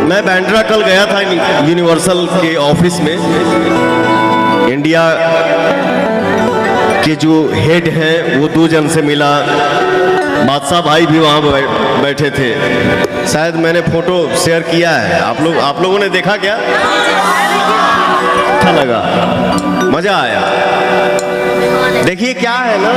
मैं बैंड्रा कल गया था यूनिवर्सल के ऑफिस में। इंडिया के जो हेड हैं वो 2 जन से मिला। बादशाह भाई भी वहाँ बैठे थे। शायद मैंने फोटो शेयर किया है, आप लोगों ने देखा क्या? अच्छा लगा, मजा आया। देखिए क्या है ना,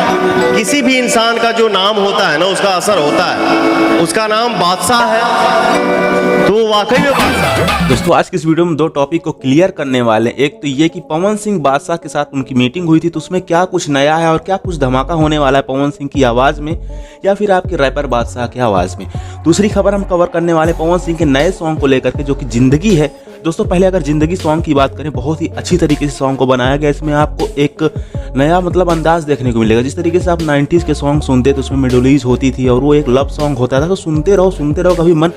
किसी भी इंसान का जो नाम होता है ना उसका असर होता है। उसका नाम बादशाह है तो वाकई में बादशाह है। दोस्तों आज की इस वीडियो में 2 टॉपिक को क्लियर करने वाले हैं। एक तो ये कि पवन सिंह बादशाह के साथ उनकी मीटिंग हुई थी तो उसमें क्या कुछ नया है और क्या कुछ धमाका होने वाला है पवन सिंह की आवाज़ में या फिर आपके रैपर बादशाह की आवाज़ में। दूसरी खबर हम कवर करने वाले पवन सिंह के नए सॉन्ग को लेकर के जो कि जिंदगी है। दोस्तों पहले अगर जिंदगी सॉन्ग की बात करें, बहुत ही अच्छी तरीके से सॉन्ग को बनाया गया। इसमें आपको एक नया मतलब अंदाज देखने को मिलेगा। जिस तरीके से आप 90s के सॉन्ग सुनते तो उसमें मिडोलीज होती थी और वो एक लव सॉन्ग होता था, तो सुनते रहो कभी मन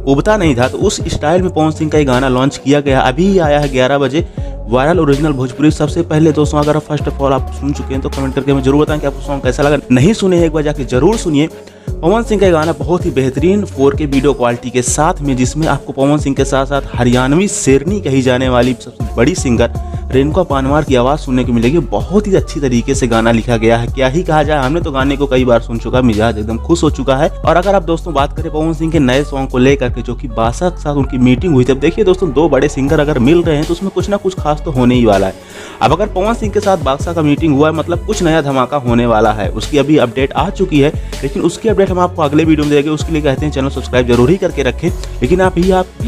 उबता नहीं था। तो उस स्टाइल में पवन सिंह का ये गाना लॉन्च किया गया, अभी आया है 11 बजे वायरल ओरिजिनल भोजपुरी। सबसे पहले दोस्तों अगर फर्स्ट ऑफ ऑल आप सुन चुके हैं तो कमेंट करके हमें जरूर बताएं कि आपको सॉन्ग कैसा लगा। नहीं सुने एक बार जाके जरूर सुनिए। पवन सिंह का गाना बहुत ही बेहतरीन 4K वीडियो क्वालिटी के साथ में, जिसमें आपको पवन सिंह के साथ साथ हरियाणवी शेरनी कही जाने वाली सबसे बड़ी सिंगर रेणुका पानवार की आवाज़ सुनने को मिलेगी। बहुत ही अच्छी तरीके से गाना लिखा गया है, क्या ही कहा जाए। हमने तो गाने को कई बार सुन चुका, मिजाज एकदम खुश हो चुका है। और अगर आप दोस्तों बात करें पवन सिंह के नए सॉन्ग को लेकर के जो कि बादशाह के साथ उनकी मीटिंग हुई थी, अब देखिए दोस्तों 2 बड़े सिंगर अगर मिल रहे हैं तो उसमें कुछ ना कुछ खास तो होने ही वाला है। अब अगर पवन सिंह के साथ बादशाह का मीटिंग हुआ है मतलब कुछ नया धमाका होने वाला है। उसकी अभी अपडेट आ चुकी है, लेकिन उसकी अपडेट हम आपको अगले वीडियो में देंगे। उसके लिए कहते हैं चैनल सब्सक्राइब जरूर ही करके रखें। लेकिन आप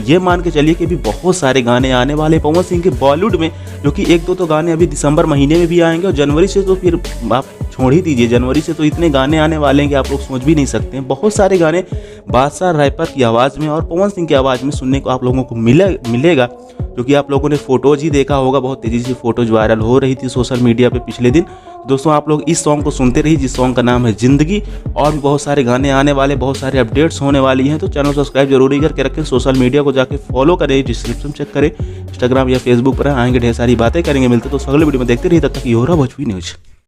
ये मान के चलिए कि अभी बहुत सारे गाने आने वाले पवन सिंह के बॉलीवुड में, जो कि 1-2 तो गाने अभी दिसंबर महीने में भी आएंगे और जनवरी से तो फिर आप छोड़ ही दीजिए। जनवरी से तो इतने गाने आने वाले हैं कि आप लोग सोच भी नहीं सकते हैं। बहुत सारे गाने बादशाह रैपर की आवाज़ में और पवन सिंह की आवाज़ में सुनने को आप लोगों को मिलेगा, जो कि आप लोगों ने फोटोज ही देखा होगा। बहुत तेज़ी से फोटोज वायरल हो रही थी सोशल मीडिया पे पिछले दिन। दोस्तों आप लोग इस सॉन्ग को सुनते रहिए जिस सॉन्ग का नाम है जिंदगी। और भी बहुत सारे गाने आने वाले, बहुत सारे अपडेट्स होने वाली हैं। तो चैनल सब्सक्राइब जरूरी करके रखें। सोशल मीडिया को जाके फॉलो करें, डिस्क्रिप्शन चेक करें, इंस्टाग्राम या फेसबुक पर आएंगे, ढेर सारी बातें करेंगे। मिलते तो अगले वीडियो में देखते रहिए। तब तक ये हो रहा भोजपुरी न्यूज।